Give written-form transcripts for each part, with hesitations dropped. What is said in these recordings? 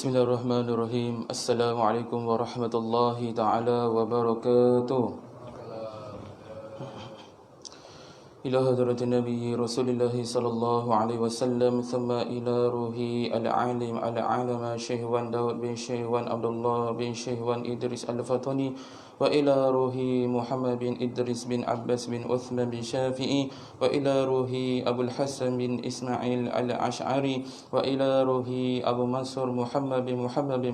Bismillahirrahmanirrahim. Assalamualaikum warahmatullahi ta'ala wabarakatuh. Ila hadratin Nabi Rasulullah sallallahu alaihi wasallam, thumma ila ruhi al-alim al-alama Syahwan Daud bin Syahwan Abdullah bin Syahwan Idris al-Fatani, wa ila ruhi Muhammad bin Idris bin Abbas bin Uthman bin Syafi'i, wa ila ruhi Abul Hasan bin Ismail al-Ash'ari, wa ila ruhi Abu Mansur Muhammad bin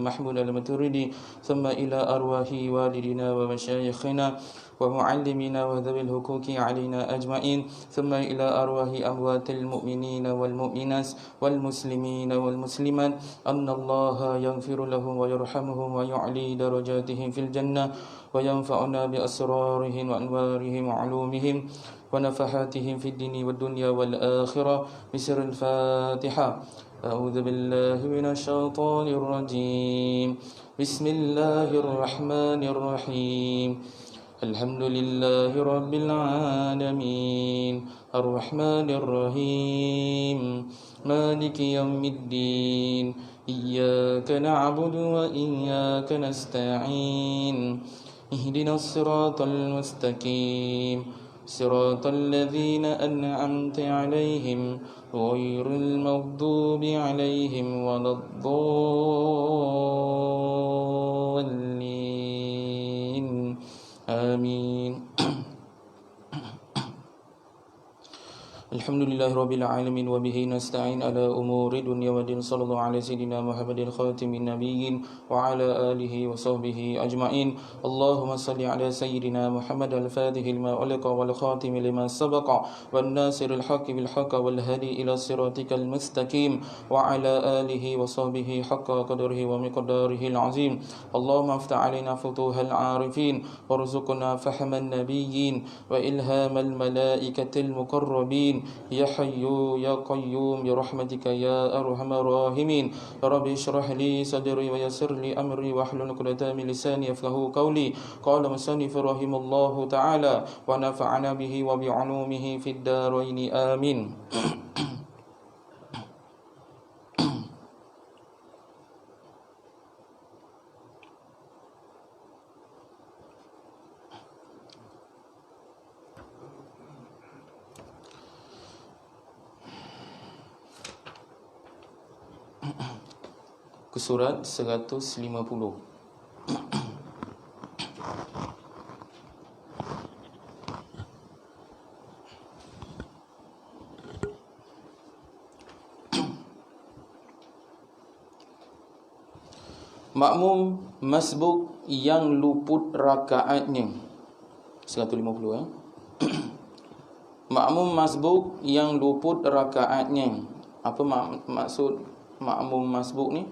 Mahmud al-Maturidi, thumma ila arwahi walidina wa masyayikhina ومعلمنا وذوي الحقوق علينا أجمعين ثم إلى أرواح أموات المؤمنين والمؤمنات والمسلمين والمسلمات أن الله يغفر لهم ويرحمهم ويعلي درجاتهم في الجنة وينفعنا بأسرارهم وأنوارهم وعلومهم ونفحاتهم في الدين والدنيا والآخرة بسر الفاتحة. أعوذ بالله من الشيطان الرجيم. بسم الله الرحمن الرحيم. الحمد لله رب العالمين الرحمن الرحيم مالك يوم الدين إياك نعبد وإياك نستعين اهدنا الصراط المستقيم صراط الذين أنعمت عليهم غير المغضوب عليهم ولا الضالين آمين. Alhamdulillah Rabbil Alamin wa bihi nasta'in ala umuri dunya wa din. Sallallahu ala sayyidina Muhammadin khatimin nabiyyin wa ala alihi wa sahbihi ajma'in. Allahumma salli ala sayyidina Muhammad al-fatihil ma uliqa wal khatimi lima sabaqa wan nasiril haqqi bil haqq wal hadi ila siratikal mustaqim wa ala alihi wa sahbihi haqqa qadrihi wa miqdarihi al-azim. Allahumma aftah alaina futuhal arifin warzuqna fahman nabiyyin wa ilhamal malaikatil muqarrabin. Ya Hayyu Ya Qayyum Ya Rahmatika Ya Arhamar Rahimin. Rabbi shrah li sadri wa yassir li amri wa hlul 'uqdatam min lisani yafqahu qawli. Qala musannif rahimallahu ta'ala wa nafa'ana bihi wa bi'ulumihi fid darain amin. Ke surat 150. Makmum masbuk yang luput rakaatnya. 150 Makmum masbuk yang luput rakaatnya. Apa maksud makmum masbuk ni?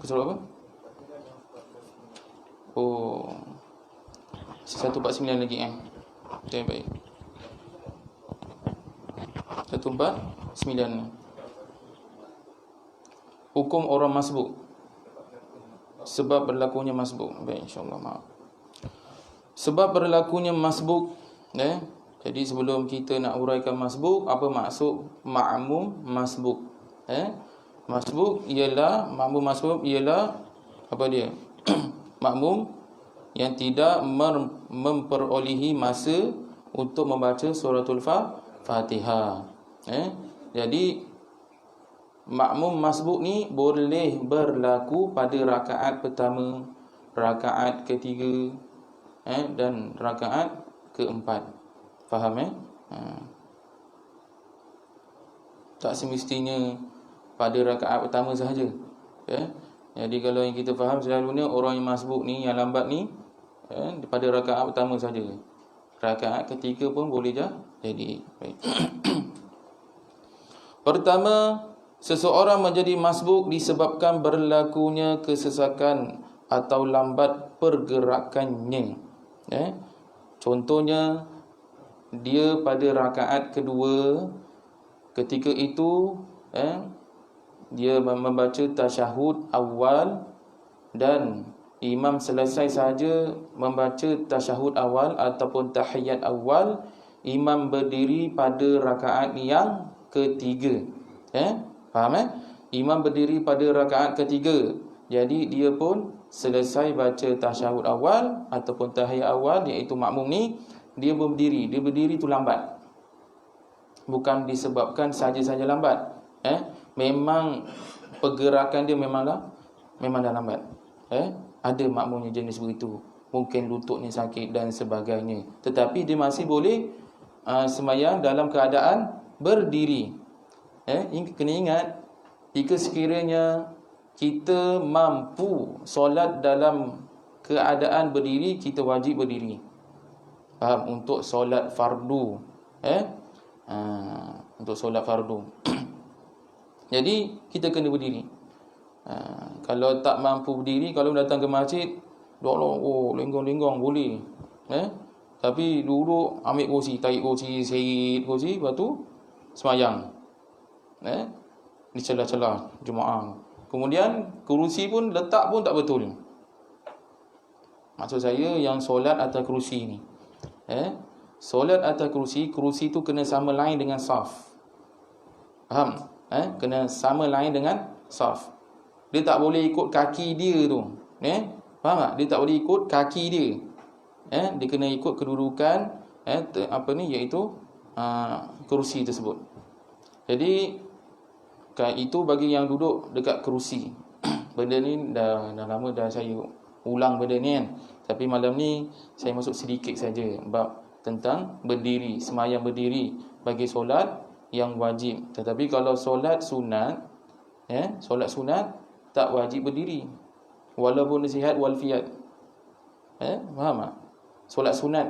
Kesurat apa? Oh, 149 lagi Okay, baik. 149. Hukum orang masbuk, sebab berlakunya masbuk. Baik, insyaAllah, maaf. Sebab berlakunya masbuk. Jadi sebelum kita nak uraikan masbuk, apa maksud makmum masbuk? Makmum masbuk ialah apa dia? Makmum yang tidak memperolehi masa untuk membaca suratul Fatihah. Jadi makmum masbuk ni boleh berlaku pada rakaat pertama, rakaat ketiga, dan rakaat keempat. Faham? Tak semestinya pada rakaat pertama sahaja. Jadi kalau yang kita faham selalunya, orang yang masbuk ni, yang lambat ni, pada rakaat pertama sahaja. Rakaat ketiga pun boleh jadi. Baik. Pertama, seseorang menjadi masbuk disebabkan berlakunya kesesakan atau lambat pergerakannya. Contohnya, dia pada rakaat kedua, ketika itu dia membaca tasyahud awal dan imam selesai saja membaca tasyahud awal ataupun tahiyat awal, imam berdiri pada rakaat yang ketiga. Faham Imam berdiri pada rakaat ketiga. Jadi dia pun selesai baca tasyahud awal ataupun tahiyat awal, iaitu makmum ni dia berdiri. Dia berdiri tu lambat. Bukan disebabkan saja-saja lambat. Memang pergerakan dia memang dah lambat. Ada makmumnya jenis begitu. Mungkin lututnya sakit dan sebagainya. Tetapi dia masih boleh sembahyang dalam keadaan berdiri. Kena ingat, jika sekiranya kita mampu solat dalam keadaan berdiri, kita wajib berdiri. Faham? Untuk solat fardu. Untuk solat fardu. Jadi kita kena berdiri. Kalau tak mampu berdiri, kalau datang ke masjid, lenggong-lenggong boleh. Tapi duduk, ambil kursi, tarik kursi, serit kursi, lepas tu sembahyang. Di celah-celah Jumaat. Kemudian kerusi pun letak pun tak betul. Maksud saya yang solat atas kerusi ni. Solat atas kerusi tu kena sama lain dengan saf. Faham? Kena sama lain dengan saf. Dia tak boleh ikut kaki dia tu. Faham tak? Dia tak boleh ikut kaki dia. Dia kena ikut kedudukan iaitu kerusi tersebut. Jadi itu bagi yang duduk dekat kerusi. Benda ni dah lama dah saya ulang benda ni kan. Tapi malam ni saya masuk sedikit saja bab tentang berdiri, sembahyang berdiri bagi solat yang wajib. Tetapi kalau solat sunat, solat sunat tak wajib berdiri. Walaupun nasihat wal fiat. Faham tak? Solat sunat.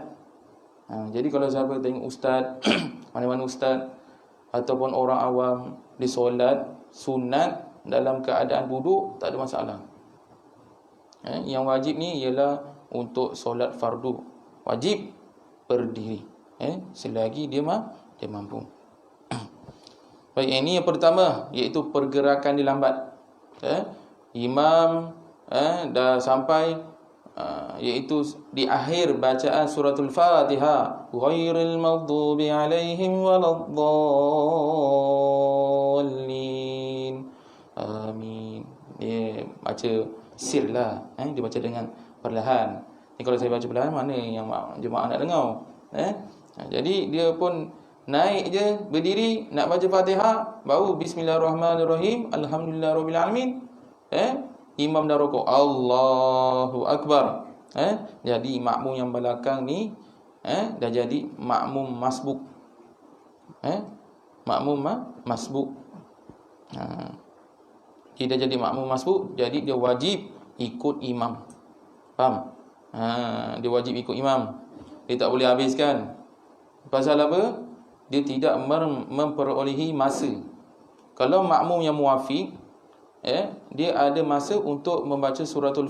Jadi kalau siapa tengok ustaz, mana-mana ustaz ataupun orang awam disolat sunat dalam keadaan duduk, tak ada masalah. Yang wajib ni ialah untuk solat fardu, wajib berdiri. Selagi dia mampu. Baik, ini yang pertama, iaitu pergerakan dia lambat. Imam dah sampai, iaitu di akhir bacaan suratul Fatihah, ghairil maghdubi alaihim waladdallin, amin. Dia baca sirlah, dia baca dengan perlahan. Ni kalau saya baca perlahan, mana yang jemaah nak dengar? Jadi dia pun naik je, berdiri, nak baca Fatihah, baru bismillahirrahmanirrahim, alhamdulillahirabbil alamin. Imam dah rukuk, Allahu akbar. Jadi makmum yang belakang ni dah jadi makmum masbuk. Makmum masbuk. Dia dah jadi makmum masbuk, jadi dia wajib ikut imam. Faham? Dia wajib ikut imam. Dia tak boleh habiskan. Pasal apa? Dia tidak memperolehi masa. Kalau makmum yang muafiq, dia ada masa untuk membaca suratul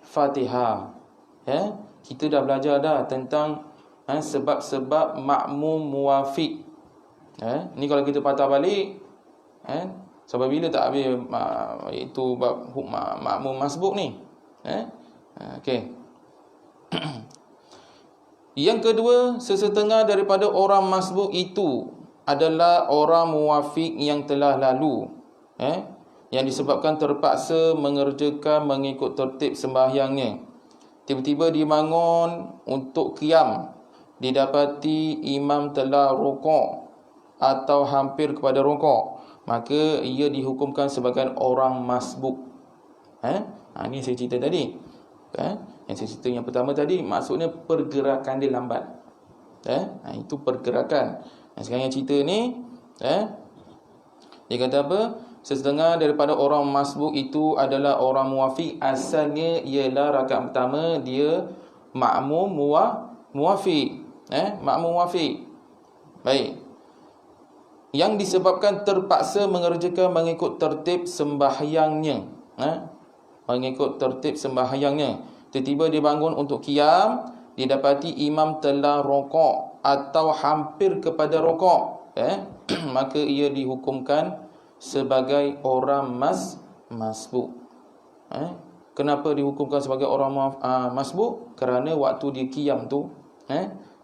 Fatihah. Kita dah belajar dah tentang sebab-sebab makmum muafiq. Ni kalau kita patah balik, sampai bila tak habis itu bab makmum masbuk ni. Okey. Yang kedua, sesetengah daripada orang masbuk itu adalah orang muwafiq yang telah lalu, yang disebabkan terpaksa mengikut tertib sembahyangnya. Tiba-tiba dia bangun untuk qiyam, didapati imam telah rukuk atau hampir kepada rukuk, maka ia dihukumkan sebagai orang masbuk. Ini saya cerita tadi. Yang saya cerita yang pertama tadi, maksudnya pergerakan dia lambat. Itu pergerakan. Sekarang yang cerita ni, dia kata apa? Sesetengah daripada orang masbuk itu adalah orang muwafiq. Asalnya ialah rakaat pertama dia makmum muwafiq. Makmum muwafiq. Baik. Yang disebabkan terpaksa mengikut tertib sembahyangnya. Mengikut tertib sembahyangnya. Tiba-tiba dia bangun untuk qiyam, didapati imam telah rukuk atau hampir kepada rukuk, maka ia dihukumkan sebagai orang masbuk. Kenapa dihukumkan sebagai orang masbuk? Kerana waktu dia qiyam tu,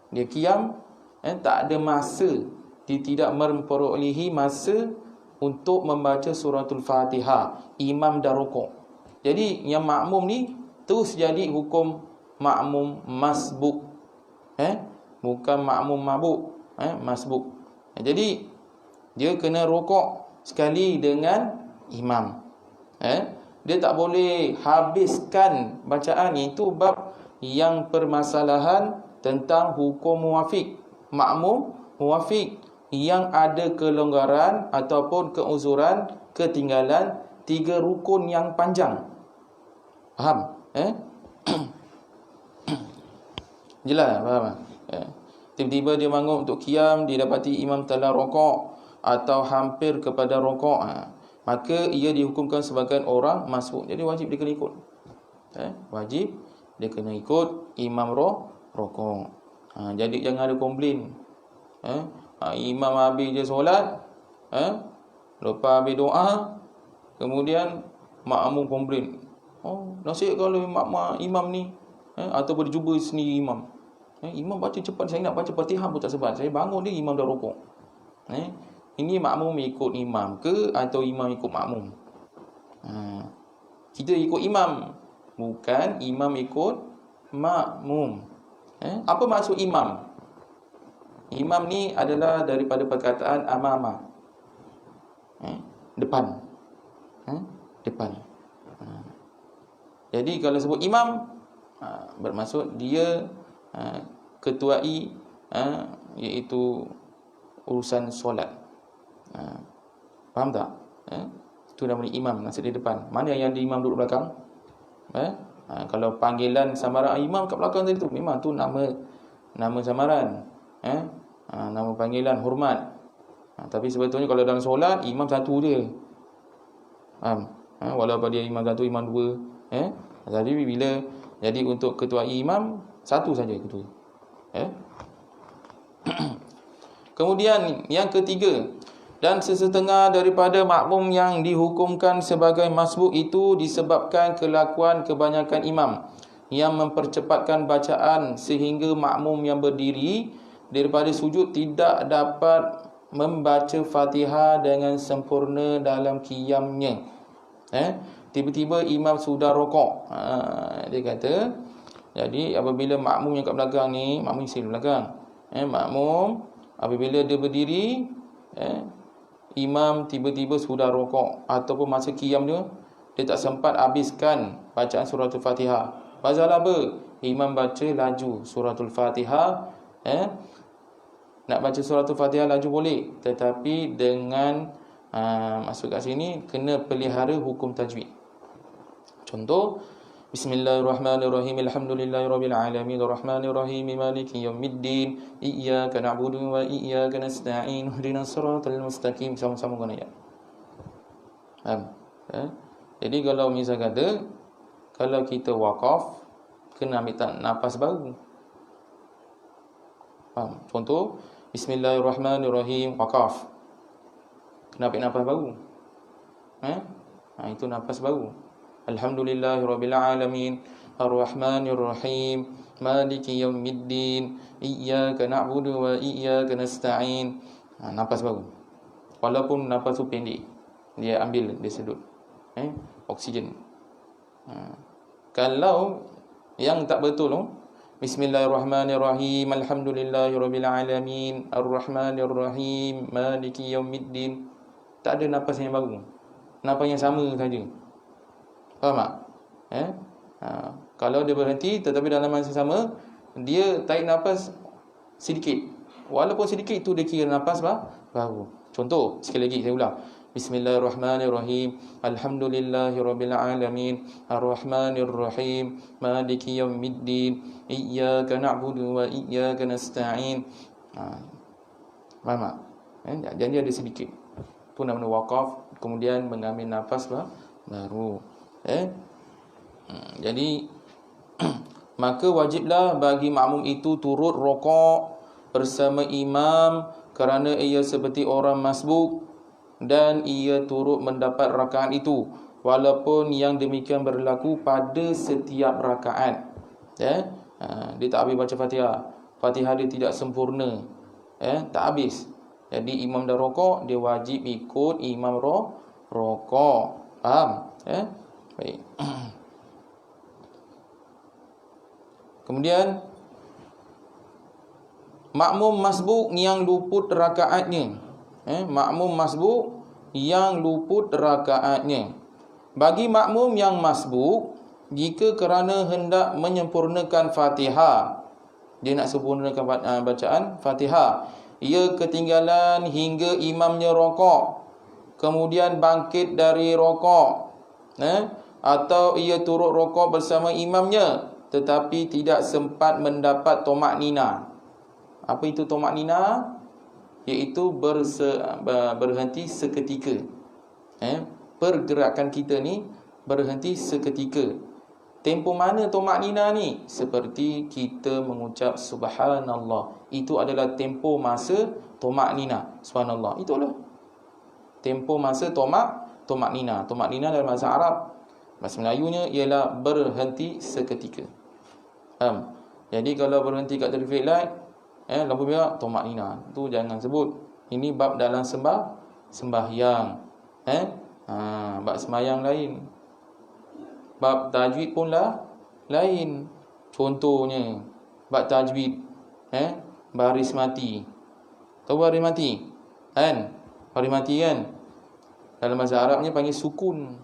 dia qiyam, tak ada masa dia tidak memperolehi masa untuk membaca suratul Fatihah. Imam dah rukuk. Jadi yang makmum ni terus jadi hukum makmum masbuk. Bukan makmum mabuk. Masbuk. Jadi dia kena rukuk sekali dengan imam. Dia tak boleh habiskan bacaan. Itu bab yang permasalahan tentang hukum muwafiq. Makmum muwafiq yang ada kelonggaran ataupun keuzuran ketinggalan 3 rukun yang panjang. Faham? Jelas? Faham? Tiba-tiba dia bangun untuk qiyam, dia dapati imam telah rokok atau hampir kepada rokok, maka ia dihukumkan sebagai orang masbuk. Jadi wajib dia kena ikut. Wajib dia kena ikut imam rokok. Jadi jangan ada komplain. Imam habis je solat, lepas habis doa, kemudian makmum komplain. Nasib kalau imam ni ataupun dia cuba sendiri imam. Imam baca cepat, saya nak baca Fatihah pun tak sempat. Saya bangun dia, imam dah rukuk. Ini makmum ikut imam ke atau imam ikut makmum? Kita ikut imam, bukan imam ikut makmum. Apa maksud imam? Imam ni adalah daripada perkataan amama. Depan. Depan. Jadi kalau sebut imam, bermaksud dia ketuai iaitu urusan solat. Faham tak? Itu namanya imam, maksud dia depan. Mana yang di imam duduk belakang? Kalau panggilan samaran imam kat belakang tadi tu, memang tu nama samaran. Nama panggilan hormat. Tapi sebetulnya kalau dalam solat, imam satu je. Faham? Walaupun dia imam satu, imam dua. Jadi bila jadi untuk ketua imam, satu saja ketua. Kemudian yang ketiga, dan sesetengah daripada makmum yang dihukumkan sebagai masbuk itu disebabkan kelakuan kebanyakan imam yang mempercepatkan bacaan sehingga makmum yang berdiri daripada sujud tidak dapat membaca Fatihah dengan sempurna dalam qiyamnya. Tiba-tiba imam sudah rokok. Dia kata, jadi apabila makmum yang kat belakang ni, makmum isi belakang, makmum apabila dia berdiri, imam tiba-tiba sudah rokok ataupun masa qiyam dia tak sempat habiskan bacaan suratul Fatihah. Pasal apa? Imam baca laju suratul Fatihah. Nak baca suratul Fatihah laju boleh, tetapi dengan masuk kat sini kena pelihara hukum tajwid. Contoh, Bismillahirrahmanirrahim. Alhamdulillahirabbil alamin arrahmanirrahim maliki yaumiddin iyyaka na'budu wa iyyaka nasta'in ihdinas siratal mustaqim. Sama-sama guna ayat. Jadi kalau misal kata, kalau kita waqaf, kena ambil nafas baru. Faham? Contoh, Bismillahirrahmanirrahim, waqaf. Kena ambil nafas baru. Itu nafas baru. Alhamdulillahirabbil alamin arrahmanirrahim maliki yaumiddin iyyaka na'budu wa iyyaka nasta'in. Nafas baru. Walaupun nafas tu pendek, dia ambil, dia sedut oksigen. Kalau yang tak betul Bismillahirrahmanirrahim alhamdulillahirabbil alamin arrahmanirrahim maliki yaumiddin, tak ada nafas yang baru, nafas yang sama saja. Faham tak? Kalau dia berhenti tetapi dalam masa sama, dia tarik nafas sedikit. Walaupun sedikit itu dia kira nafas baru. Contoh, sekali lagi saya ulang. Bismillahirrahmanirrahim alhamdulillahirabbil alamin arrahmanirrahim maliki yaumiddin iyyaka na'budu wa iyyaka nasta'in. Faham tak? Jadi ada sedikit. Itu namanya waqaf, kemudian mengambil nafas baru. Jadi maka wajiblah bagi makmum itu turut rokok bersama imam kerana ia seperti orang masbuk dan ia turut mendapat rakaat itu, walaupun yang demikian berlaku pada setiap rakaat. Dia tak habis baca Fatihah, Fatihah dia tidak sempurna, tak habis. Jadi imam dah rokok, dia wajib ikut imam rokok. Faham? Baik. Kemudian makmum masbuk yang luput rakaatnya. Makmum masbuk yang luput rakaatnya. Bagi makmum yang masbuk, jika kerana hendak menyempurnakan Fatihah, dia nak sempurnakan bacaan Fatihah, ia ketinggalan hingga imamnya rokok, kemudian bangkit dari rokok, atau ia turut rokok bersama imamnya, tetapi tidak sempat mendapat tomak nina. Apa itu tomak nina? Iaitu berhenti seketika. Pergerakan kita ni berhenti seketika. Tempoh mana tomak nina ni? Seperti kita mengucap subhanallah. Itu adalah tempoh masa tomak nina. Subhanallah. Itulah tempoh masa tomak nina. Tomak nina dalam bahasa Arab, bahasa Melayunya ialah berhenti seketika. Jadi kalau berhenti kat traffic light, lampu merah, tomak nina, tu jangan sebut. Ini bab dalam sembahyang. Bab sembahyang lain, bab tajwid pun lain. Contohnya bab tajwid, baris mati. Tahu baris mati? Baris mati kan? Dalam bahasa Arabnya panggil sukun.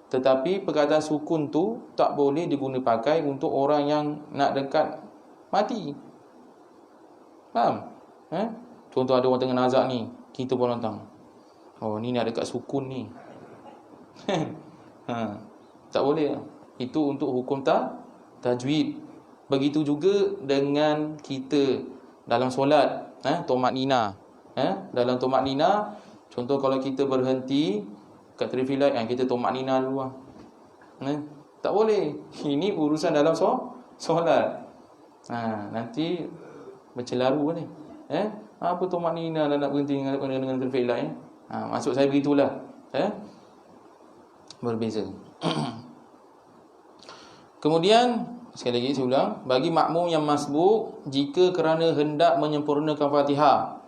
Tetapi perkataan sukun tu tak boleh diguna pakai untuk orang yang nak dekat mati. Faham? Contoh ada orang tengah nazak ni, kita pun nonton. Oh, ni nak dekat sukun ni. Tak boleh. Itu untuk hukum tajwid. Begitu juga dengan kita dalam solat, tomak nina. Dalam tomak nina, contoh kalau kita berhenti kat traffic light, kita tomak nina dulu lah. Tak boleh. Ini urusan dalam solat. Nanti bercelaru ni. Apa tomak nina nak berhenti dengan traffic light? Maksud saya begitulah. Berbeza. Kemudian sekali lagi saya ulang, bagi makmum yang masbuk, jika kerana hendak menyempurnakan Fatihah,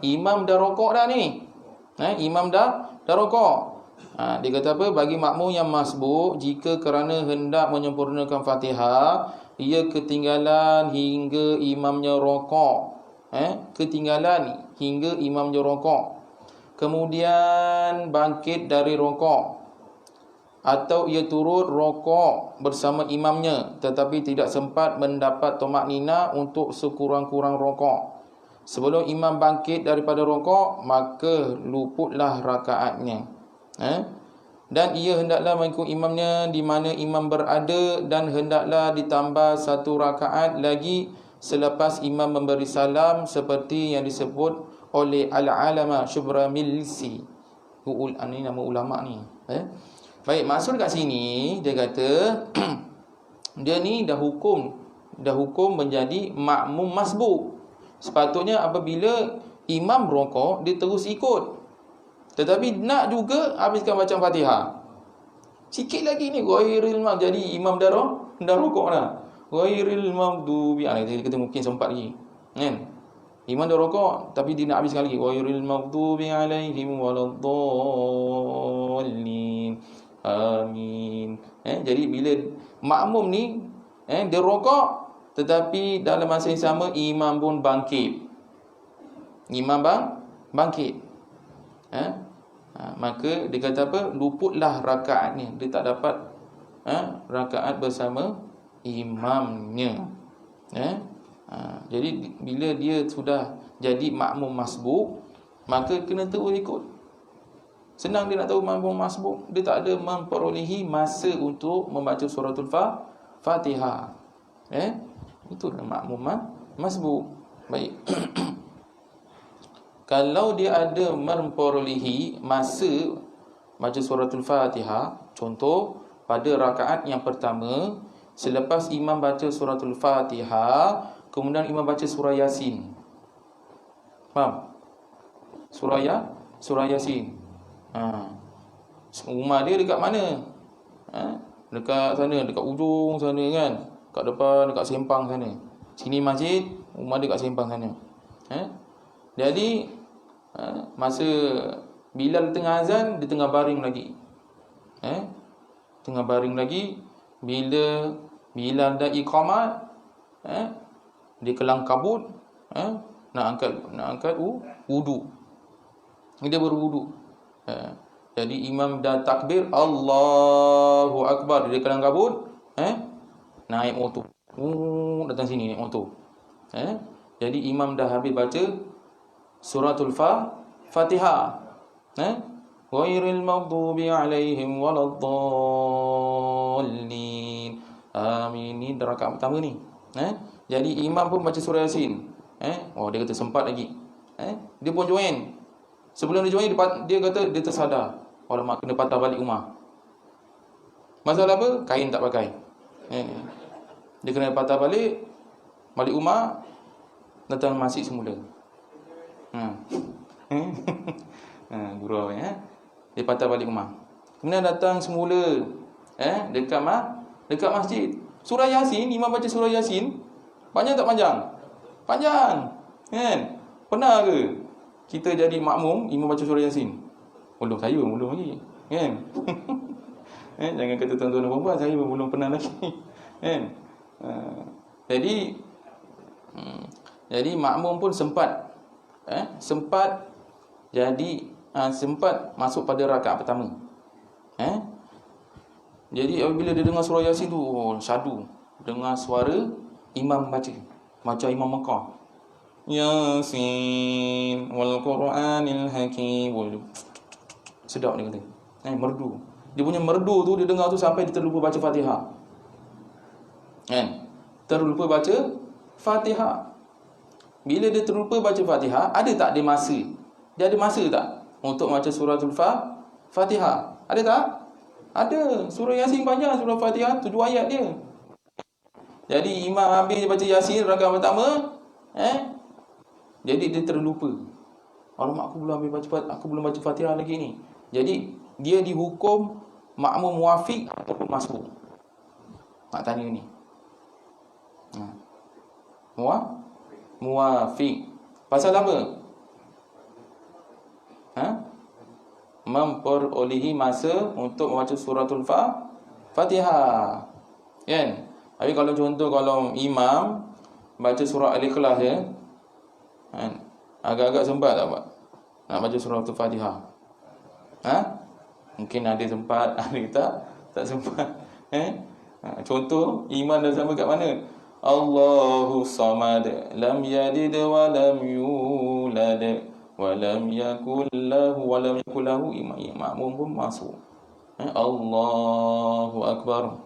imam dah rokok dah ni. Imam dah rokok. Dia kata apa? Bagi makmum yang masbuk, jika kerana hendak menyempurnakan Fatihah, ia ketinggalan hingga imamnya rokok. Ketinggalan hingga imamnya rokok, kemudian bangkit dari rokok, atau ia turut rokok bersama imamnya, tetapi tidak sempat mendapat tomak nina untuk sekurang-kurang rokok. Sebelum imam bangkit daripada rokok, maka luputlah rakaatnya. Dan ia hendaklah mengikut imamnya di mana imam berada, dan hendaklah ditambah satu rakaat lagi selepas imam memberi salam, seperti yang disebut oleh Al-Alama Syubramilsi. Ini nama ulama ni. Baik, maksud kat sini dia kata dia ni dah hukum menjadi makmum masbuk. Sepatutnya apabila imam rokok, dia terus ikut. Tetapi nak juga habiskan bacaan Fatihah. Sikit lagi ni ghairil maghdubi, jadi imam dah rokok dah. Ghairil maghdubi, kita kata mungkin sempat lagi. Imam dah rokok tapi dia nak habiskan lagi. Ghairil maghdubi alaihim waladdallin. Amin. Jadi bila makmum ni dia rokok, tetapi dalam masa yang sama imam pun bangkit. Imam bangkit. Maka dia kata apa? Luputlah rakaatnya. Dia tak dapat rakaat bersama imamnya. Jadi bila dia sudah jadi makmum masbuk, maka kena terus ikut. Senang dia nak tahu makmum masbuk, dia tak ada memperolehi masa untuk membaca suratul Fatihah. Itulah makmum masbuk. Baik. Kalau dia ada memperolehi masa baca suratul Fatihah, contoh pada rakaat yang pertama, selepas imam baca suratul Fatihah, kemudian imam baca surah Yasin. Faham? Surah Yasin. Rumah dia dekat mana? Dekat sana, dekat ujung sana kan, kat depan, dekat sempang sana. Sini masjid, rumah dia kat sempang sana. Jadi masa Bilal tengah azan, dia tengah baring lagi. Tengah baring lagi. Bila Bilal dah iqamat, dia kelang kabut, nak angkat wudu. Dia berwudu. Jadi imam dah takbir, Allahu Akbar, dia kelang kabut, naik motor. Datang sini naik motor. Jadi imam dah habis baca suratul Fatihah. Ghairil maghdubi alaihim waladdallin. Amin. Ini rakaat pertama ni. Jadi imam pun baca surah Yasin. Dia kata sempat lagi. Dia pun join. Sebelum dia join, dia kata dia tersadar. Alamak, kena patah balik rumah. Masalah apa? Kain tak pakai. Dia kena patah balik rumah, datang masjid semula. Gurau dia patah balik rumah. Kemudian datang semula dekat masjid. Surah Yasin, imam baca surah Yasin. Panjang tak panjang? Panjang. Kan? Pernah ke kita jadi makmum, imam baca surah Yasin? Belum lagi. Kan? Jangan kata tuan-tuan dan puan-puan, saya belum pernah lagi. Kan? Jadi makmum pun sempat sempat masuk pada rakaat pertama. Jadi apabila dia dengar surah Yasin tu, syadu dengar suara imam baca macam imam Mekah. Yasin wal Quranil Hakim. Sedap dia kata. Merdu. Dia punya merdu tu dia dengar tu sampai dia terlupa baca Fatihah. Terlupa baca Fatihah. Bila dia terlupa baca Fatihah, ada tak dia masa? Dia ada masa tak untuk baca suratul Fatihah? Ada tak? Ada. Surah Yasin panjang, surah Fatihah 7 ayat dia. Jadi imam habis baca Yasin rakaat pertama, jadi dia terlupa. Alamak, aku belum baca Fatihah lagi ni. Jadi dia dihukum makmum muafiq ataupun masbuk. Nak tanya ni. Muafiq. Pasal apa? Memperolehi masa untuk membaca suratul Fatihah. Kan? Tapi kalau imam baca surah Al-Ikhlas agak-agak sempat tak Pak nak baca suratul Fatihah? Mungkin ada sempat, ada tak sempat. Contoh imam dah sampai kat mana? Allahu samad, lam yalid wa lam yulad wa lam yakul lahu makmum pun masuk. Allahu akbar.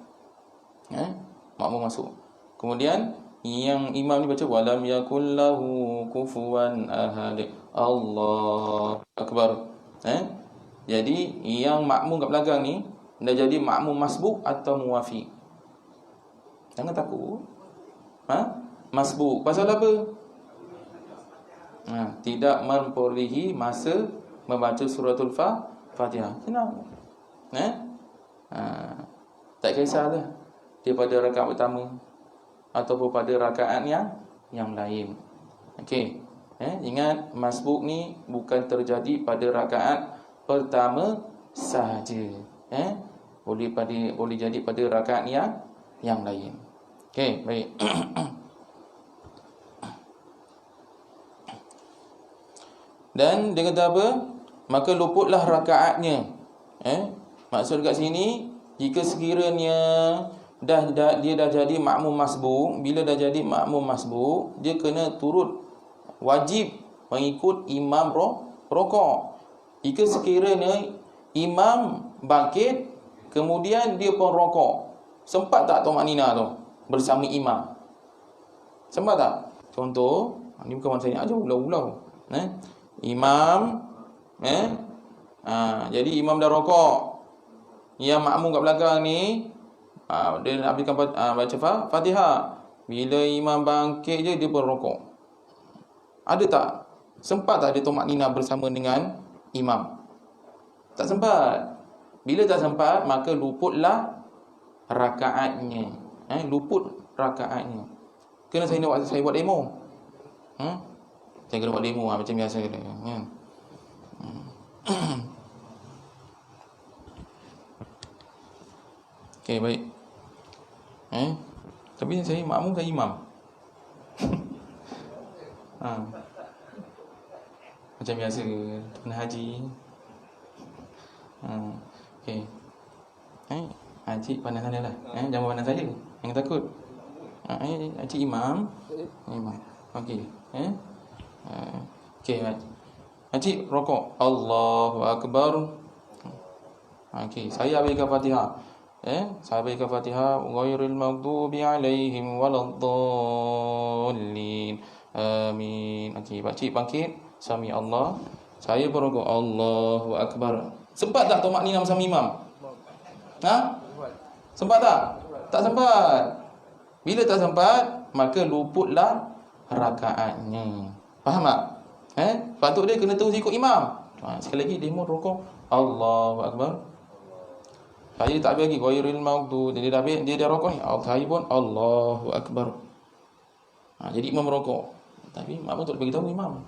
Makmum masuk. Kemudian yang imam ni baca wa lam yakul lahu kufuwan ahad. Allahu akbar. Jadi yang makmum kat belakang ni dah jadi makmum masbuk atau muwafiq. Jangan takut. Masbuk. Pasal apa? Tidak memperolehi masa membaca suratul Fatihah. Senang. Tak kisahlah dia pada rakaat pertama ataupun pada rakaat yang lain. Okey. Ingat masbuk ni bukan terjadi pada rakaat pertama sahaja. Boleh jadi pada rakaat yang lain. Okey, baik. Dan dia kata apa? Maka luputlah rakaatnya. Maksud kat sini, jika sekiranya dia dah jadi makmum masbuk, bila dah jadi makmum masbuk, dia kena turut wajib mengikut imam rokok. Jika sekiranya imam bangkit, kemudian dia pun rokok, sempat tak tumakninah tu bersama imam? Sempat tak? Contoh, ni bukan masa ni aja ulau-ulau. Imam jadi imam dah rokok. Yang makmum kat belakang ni dia nak habiskan baca Fatihah. Bila imam bangkit je dia pun rokok. Ada tak? Sempat tak dia tumakninah bersama dengan imam? Tak sempat. Bila tak sempat, maka luputlah rakaatnya. Luput rakaatnya. Kena saya buat demo. Saya kena buat demo macam biasa dia, kan. Okey, baik. Tapi saya makmum, saya imam. Macam biasa pernah haji. Okey. Haji pandang sana lah. Jangan pandang saya. Jangan takut. Haji imam. Okey. Okey, haji rokok. Allahu Akbar. Okey, saya baca Fatihah. Saya baca Fatihah, ghairil maghdubi alaihim waladdallin. Amin. Okey, pakcik bangkit. Sami Allah. Saya berrokok. Allahu Akbar. Sempat tak tomak nina bersama imam? Sempat tak? Tak sempat. Bila tak sempat, maka luputlah rakaatnya. Faham tak? Patut dia kena terus ikut imam. Sekali lagi demo rokok. Allahu Akbar. Saya tak habis lagi ghairil maghdubi. Jadi dah habis, dia rokok ni. Saya pun Allahu Akbar. Jadi imam rokok. Tapi makmum tak bagi tahu imam.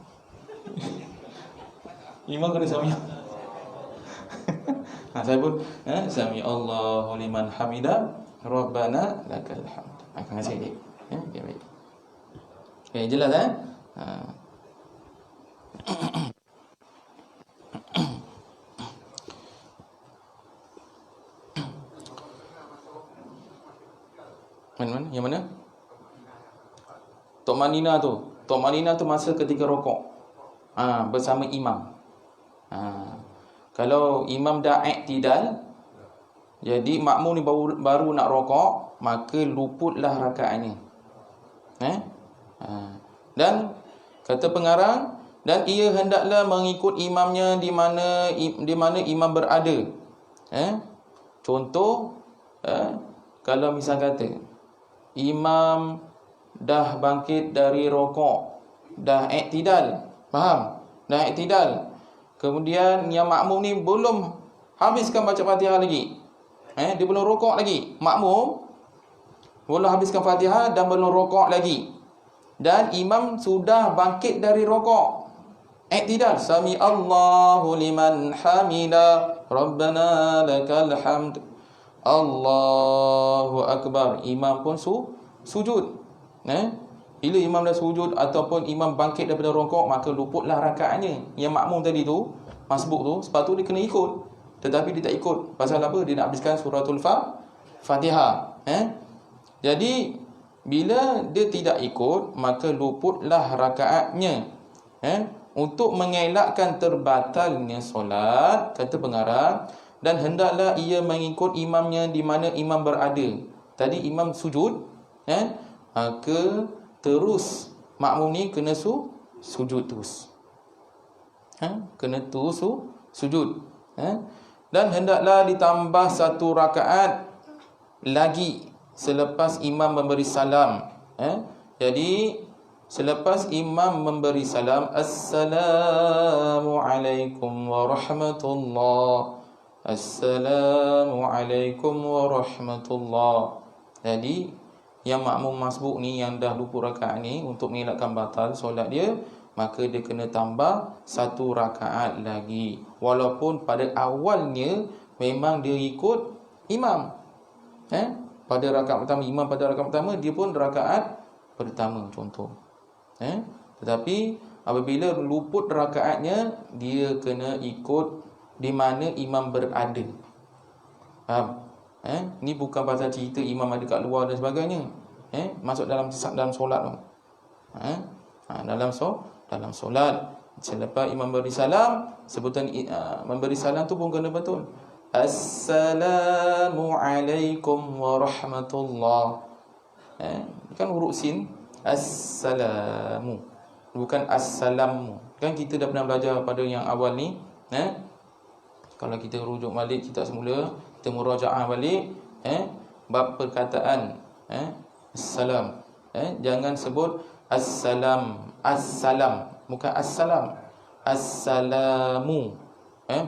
Imam kena sami. Saya pun sami Allahu liman hamida rabbana lakal hamd. Akan kasih dia. Okey, baik. Okey, jelas Mana? Yang mana? Tok Manina tu masa ketika rokok. Bersama imam. Kalau imam dah i'tidal, jadi makmum ni baru nak rokok, maka luputlah rakaatnya. Dan kata pengarang, dan ia hendaklah mengikut imamnya di mana imam berada. Contoh, kalau misal kata imam dah bangkit dari rokok, dah i'tidal, faham? Dah i'tidal. Kemudian yang makmum ni belum habiskan baca Fatihah lagi. Dia belum rokok lagi. Makmum belum habiskan Fatihah dan belum rokok lagi. Dan imam sudah bangkit dari rokok. I'tidal. Sami Allahu liman hamida rabbana lakal hamd. Allahu Akbar. Imam pun sujud. Bila imam dah sujud ataupun imam bangkit daripada rokok, maka luputlah rakaatnya. Yang makmum tadi tu, masbuk tu, sepatutnya dia kena ikut. Tetapi dia tak ikut. Pasal apa? Dia nak habiskan suratul Fatihah. Jadi bila dia tidak ikut, maka luputlah rakaatnya. Untuk mengelakkan terbatalnya solat, kata pengarang, dan hendaklah ia mengikut imamnya di mana imam berada. Tadi imam sujud, maka terus makmum ni kena sujud terus. Kena terus sujud. Dan hendaklah ditambah satu rakaat lagi selepas imam memberi salam. Jadi selepas imam memberi salam, Assalamualaikum warahmatullahi, Assalamualaikum warahmatullahi. Jadi yang makmum masbuk ni, yang dah luput rakaat ni, untuk mengelakkan batal solat dia, maka dia kena tambah satu rakaat lagi. Walaupun pada awalnya memang dia ikut imam. Pada rakaat pertama, imam pada rakaat pertama, dia pun rakaat pertama contoh. Tetapi apabila luput rakaatnya, dia kena ikut di mana imam berada. Faham? Ni bukan pasal cerita imam ada kat luar dan sebagainya. Masuk dalam solat tu. Dalam solat, selepas imam beri salam, sebutan memberi salam tu pun kena betul. Assalamualaikum warahmatullahi. Kan huruf sin, assalamu, bukan assalamu. Kan kita dah pernah belajar pada yang awal ni. Kalau kita rujuk balik kitab semula, kita murajaah balik, bab perkataan assalam. Jangan sebut assalam, bukan assalam. Assalamu,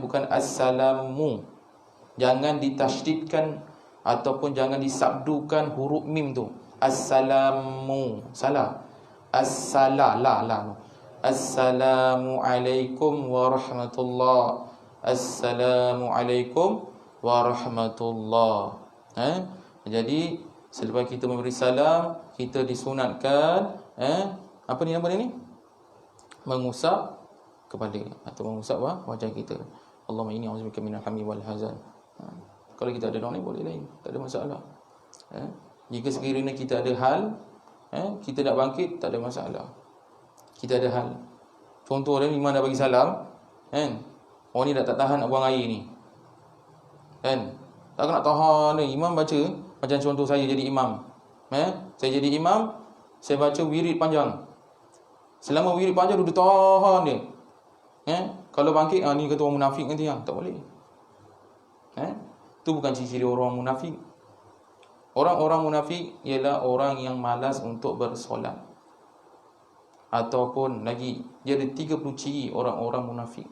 bukan assalamu. Jangan ditasydidkan ataupun jangan disabdukan huruf mim tu. Assalamu, salah. Assalalah. Assalamualaikum warahmatullahi. Assalamualaikum warahmatullahi. Jadi selepas kita memberi salam, kita disunatkan apa ni nama dia ni? Mengusap kepala atau mengusap wajah kita. Allahumma inni a'udzubika minal hammi wal hazan. Kalau kita ada doa ni boleh lain, tak ada masalah. Jika sekiranya kita ada hal, kita nak bangkit, tak ada masalah. Kita ada hal. Contoh dia, imam dah bagi salam, kan? Orang ni dah tak tahan nak buang air ni, kan? Tak nak tahan ni. Imam baca, macam contoh saya jadi imam. Saya jadi imam, saya baca wirid panjang. Selama wirid panjang, duduk tahan dia. Kalau bangkit, ni kata orang munafik nanti yang tak boleh. Itu bukan ciri-ciri orang munafik. Orang-orang munafik ialah orang yang malas untuk bersolat. Ataupun lagi, dia ada 30 ciri orang-orang munafik.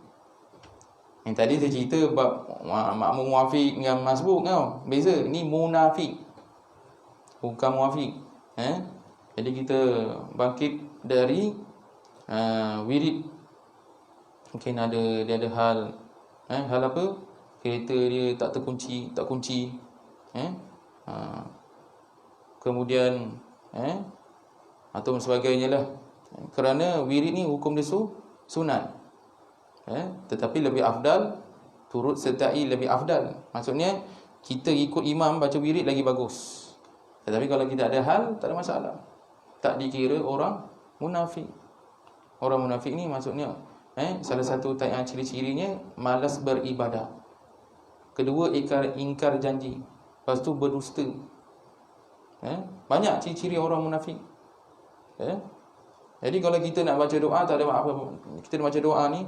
Yang tadi saya cerita bab makmum muafiq dengan masbuk kau. Beza, ni munafik, bukan muafiq. Jadi kita bangkit dari wirid. Mungkin dia ada hal. Hal apa? Kereta dia tak kunci. Kemudian atau sebagainya lah. Kerana wirid ni hukum dia sunat. Tetapi lebih afdal, turut sertai lebih afdal. Maksudnya kita ikut imam baca wirid lagi bagus. Tetapi kalau kita ada hal, tak ada masalah. Tak dikira orang munafik. Orang munafik ni maksudnya salah satu ciri-cirinya malas beribadah. Kedua, ingkar janji. Lepas tu berdusta. Banyak ciri-ciri orang munafik. Jadi kalau kita nak baca doa, tak ada apa. Kita nak baca doa ni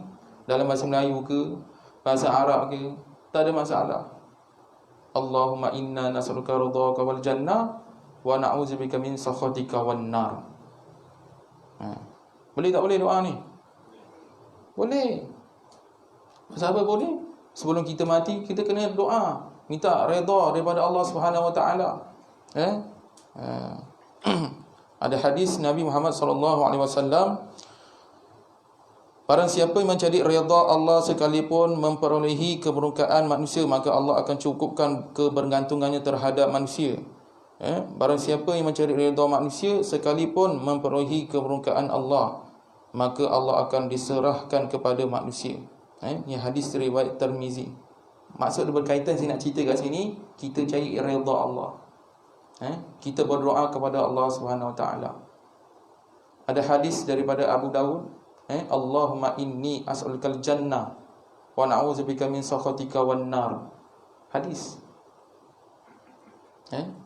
dalam bahasa Melayu ke, bahasa Arab ke, tak ada masalah. Allahumma inna nas'aluka ridhaka wal jannah wa na'udzubika min sakhatika wan nar. Boleh tak boleh doa ni? Boleh. Pasal apa boleh? Sebelum kita mati, kita kena doa, minta redha daripada Allah Subhanahu Wa Taala. Ada hadis Nabi Muhammad SAW, barang siapa yang mencari redha Allah sekalipun memperolehi keberunkaan manusia, maka Allah akan cukupkan kebergantungannya terhadap manusia. Barang siapa yang mencari redha manusia sekalipun memperolehi keberunkaan Allah, maka Allah akan diserahkan kepada manusia. Ini hadis riwayat Tirmizi. Maksud dia berkaitan, saya nak cerita kat sini, kita cari redha Allah. Kita berdoa kepada Allah Subhanahu Wa Taala. Ada hadis daripada Abu Dawud, Allahumma inni as'alukal jannah wa na'udzubika min sakhatika wan nar. Hadis.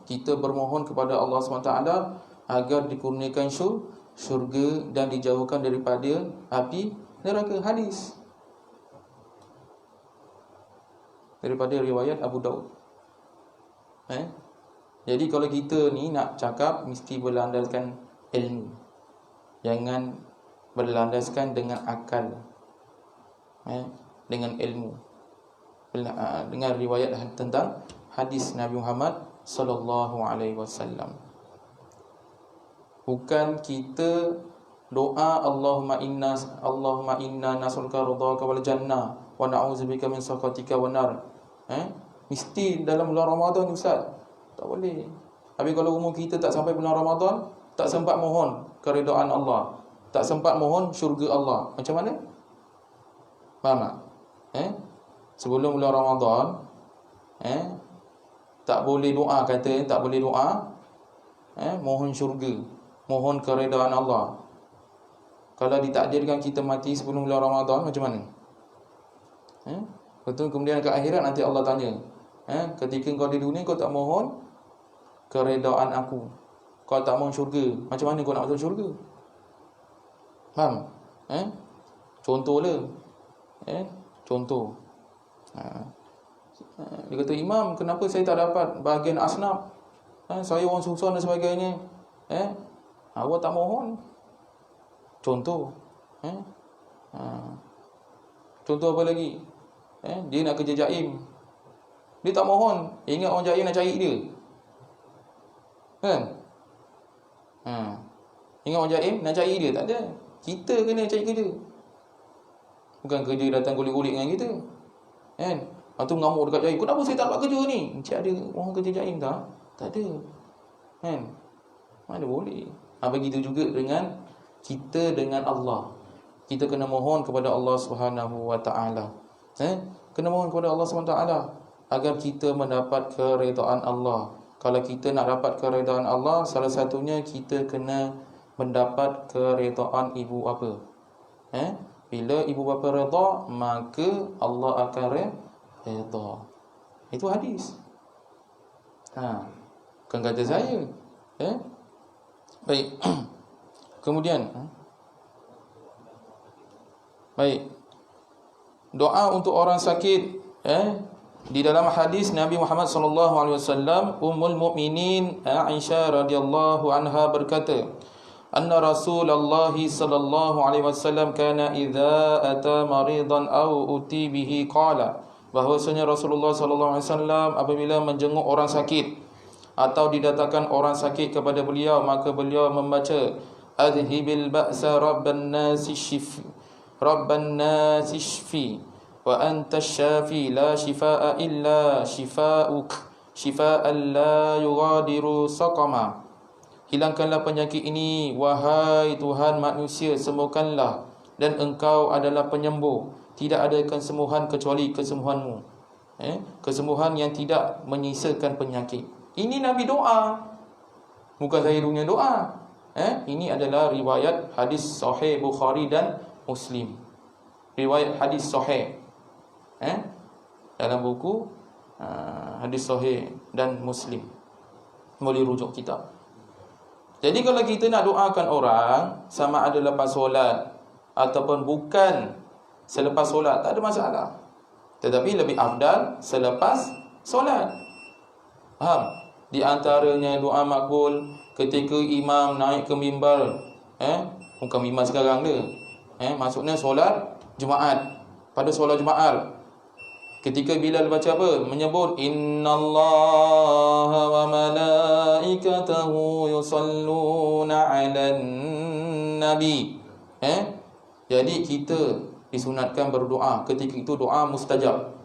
Kita bermohon kepada Allah Subhanahu Wa Taala agar dikurniakan syurga dan dijauhkan daripada api neraka. Hadis daripada riwayat Abu Daud. Jadi kalau kita ni nak cakap, mesti berlandaskan ilmu. Jangan berlandaskan dengan akal. Dengan ilmu. Dengan riwayat tentang hadis Nabi Muhammad sallallahu alaihi wasallam. Bukan kita doa Allahumma inna nas'aluka ridhaka wal jannah wa na'udzubika min sakhatika wan nar. Mesti dalam bulan Ramadan, Ustaz. Tak boleh. Habis kalau umur kita tak sampai bulan Ramadan, tak sempat mohon keridaan Allah, tak sempat mohon syurga Allah, macam mana? Faham tak? Sebelum bulan Ramadan, tak boleh doa, kata tak boleh doa, mohon syurga, mohon keridaan Allah. Kalau ditakdirkan kita mati sebelum bulan Ramadan, macam mana? Betul, kemudian ke akhirat nanti Allah tanya, ketika kau di dunia kau tak mohon keredaan aku, kau tak mohon syurga, macam mana kau nak masuk syurga? Faham? Contoh lah. Contoh. Dia kata, imam, kenapa saya tak dapat bahagian asnaf? Saya orang susah dan sebagainya. Awak tak mohon. Contoh. Contoh apa lagi? Dia nak kerja jaim, dia tak mohon. Ingat orang jaim nak cari dia, kan? Ingat orang jaim nak cari dia, tak ada. Kita kena cari kerja. Bukan kerja datang gulik-gulik dengan kita. Kan? Lepas tu mengamuk dekat Jaim. Kenapa saya tak dapat kerja ni? Encik ada orang kerja Jaim tak? Tak ada. Kan? Mana boleh. Begitu juga dengan kita dengan Allah. Kita kena mohon kepada Allah Subhanahu Wa Taala. Kena mohon kepada Allah Subhanahu Wa Taala agar kita mendapat keredaan Allah. Kalau kita nak dapat keredaan Allah, salah satunya kita kena mendapat keredaan ibu bapa. Bila ibu bapa redha, maka Allah akan redha. Itu hadis. Bukan kata saya. Baik. Kemudian baik. Doa untuk orang sakit, di dalam hadis Nabi Muhammad sallallahu alaihi wasallam, Ummul Mukminin Aisyah radhiyallahu anha berkata, anna Rasulullah sallallahu alaihi wasallam kana idza ata maridan aw uti bihi qala, bahwasanya Rasulullah sallallahu alaihi wasallam apabila menjenguk orang sakit atau didatangkan orang sakit kepada beliau, maka beliau membaca adhibil ba'sa rabban nasi shfi wa anta syafi la shifaa illa shifauk shifaan la yughadiru saqama. Hilangkanlah penyakit ini, wahai Tuhan manusia, sembuhkanlah, dan Engkau adalah penyembuh, tidak ada kesembuhan kecuali kesembuhanmu, kesembuhan yang tidak menyisakan penyakit. Ini Nabi doa, bukan saya punya doa. Ini adalah riwayat hadis sahih Bukhari dan Muslim. Riwayat hadis sahih dalam buku hadis sahih dan Muslim. Boleh rujuk kitab. Jadi kalau kita nak doakan orang, sama ada lepas solat ataupun bukan selepas solat, tak ada masalah. Tetapi lebih afdal selepas solat. Faham? Di antaranya doa makbul ketika imam naik ke mimbar, bukan mimbar sekarang dia, maksudnya solat Jumaat. Pada solat Jumaat, ketika Bilal baca apa? Menyebut innallaha wa malaikatahu yusalluna 'alan nabi. Jadi kita disunatkan berdoa. Ketika itu doa mustajab.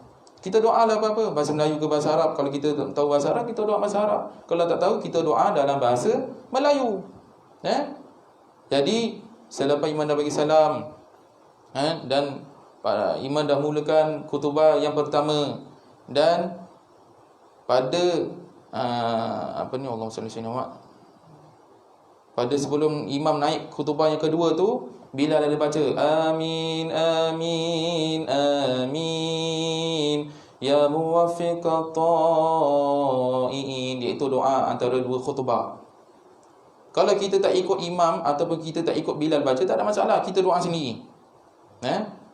Kita doa lah apa-apa, bahasa Melayu ke bahasa Arab. Kalau kita tahu bahasa Arab, kita doa bahasa Arab. Kalau tak tahu, kita doa dalam bahasa Melayu. Jadi selepas imam dah bagi salam, dan imam dah mulakan khutbah yang pertama, dan pada Allahumma salli ala Muhammad, pada sebelum imam naik khutbah yang kedua tu, Bilal ada baca amin amin amin ya muwaffiqat ta'iin, iaitu doa antara dua khutbah. Kalau kita tak ikut imam ataupun kita tak ikut Bilal baca, tak ada masalah, kita doa sendiri.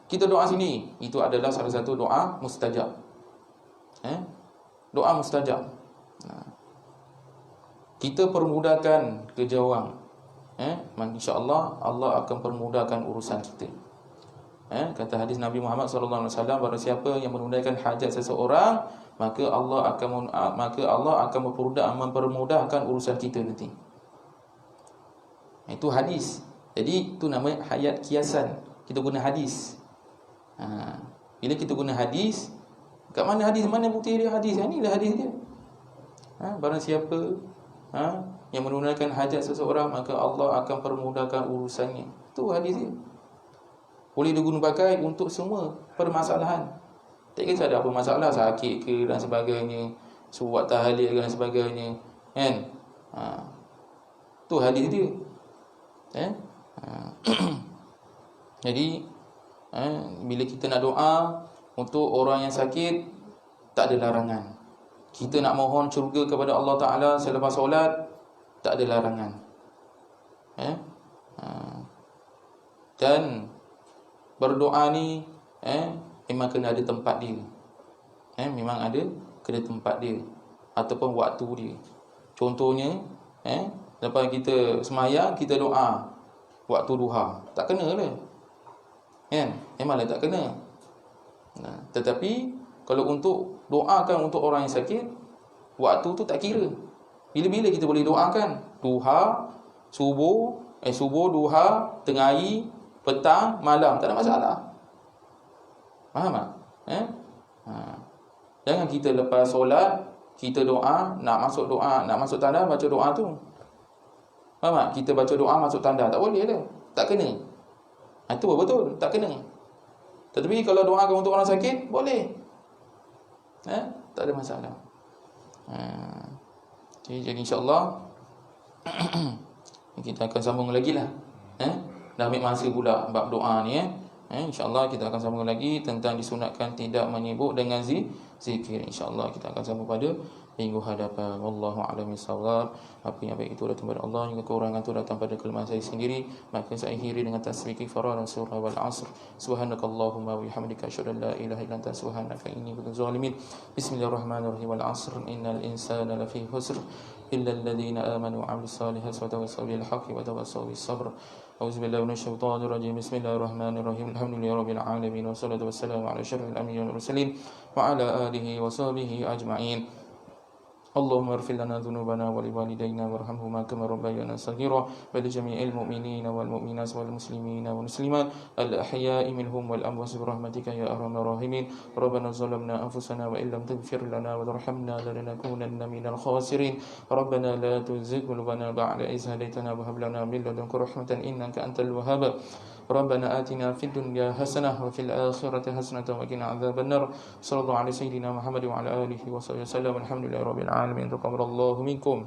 Kita doa sendiri, itu adalah salah satu doa mustajab. Doa mustajab. Kita permudahkan kerja orang, insya-Allah Allah akan permudahkan urusan kita. Kata hadis Nabi Muhammad sallallahu alaihi wasallam, barang siapa yang menunaikan hajat seseorang, maka Allah akan mempermudahkan urusan kita nanti. Itu hadis. Jadi itu namanya hayat kiasan. Kita guna hadis. Bila kita guna hadis, kat mana hadis, mana bukti dia hadis? Inilah hadis dia. Barang siapa yang menunaikan hajat seseorang, maka Allah akan permudahkan urusannya. Itu hadis dia. Boleh diguna pakai untuk semua permasalahan. Tak kisah ada apa masalah, sakit ke dan sebagainya, suruh buat tahlil dan sebagainya, kan? Tu hadis dia. Jadi bila kita nak doa untuk orang yang sakit, tak ada larangan. Kita nak mohon syurga kepada Allah Ta'ala selepas solat, tak ada larangan. Dan berdoa ni memang kena ada tempat dia. Memang ada kena tempat dia ataupun waktu dia. Contohnya, lepas kita semayang, kita doa waktu duha, tak kena lah, memanglah tak kena. Tetapi kalau untuk doakan untuk orang yang sakit, waktu tu tak kira. Bila-bila kita boleh doakan. Duha, subuh, duha, tengah hari, petang, malam, tak ada masalah. Faham tak? Ha. Jangan kita lepas solat, kita doa, nak masuk tanda, baca doa tu. Faham tak? Kita baca doa masuk tanda, tak boleh dah. Tak kena. Itu betul, tak kena. Tetapi kalau doakan untuk orang sakit, boleh. Tak ada masalah. Jadi insya-Allah kita akan sambung lagi lah. Dah ambil masa pula bab doa ni. InsyaAllah kita akan sambung lagi tentang disunatkan tidak menyibuk dengan zikir. InsyaAllah kita akan sambung pada minggu hadapan. Wallahu a'lam bishawab. Apa yang baik itu datang daripada Allah, yang kekurangan itu datang pada kelemahan saya sendiri. Maka saya akhiri dengan tasbih kifarah dan surah wal asr. Subhanakallahumma wa bihamdika asyhadu an la ilaha illa anta subhanaka inni kuntu zalimin. Bismillahirrahmanirrahim. Wal asr innal insana lafi khusr illa alladhina amanu wa 'amilus solihati wa tawassaw bil haqqi wa tawassaw bis sabr. أعوذ بالله من الشيطان الرجيم بسم الله الرحمن الرحيم الحمد لله رب العالمين والصلاة والسلام على أشرف الأنبياء والمرسلين وعلى آله وصحبه أجمعين اللهم اغفر لنا ذنوبنا ولوالدينا وارحمهما كما ربيانا صغيرا ولجميع المؤمنين والمؤمنات والمسلمين والمسلمات الأحياء منهم والأموات برحمتك يا أرحم الراحمين ربنا ظلمنا أنفسنا وإن لم تغفر لنا وترحمنا لنكونن من الخاسرين ربنا لا تزغ قلوبنا بعد إذ هديتنا وهب لنا من لدنك رحمة إنك أنت الوهاب ربنا آتنا في الدنيا حسنة وفي الآخرة حسنة وقنا عذاب النار صلى الله على سيدنا محمد وعلى آله وصحبه وسلم الحمد لله رب العالمين تقبل الله منكم.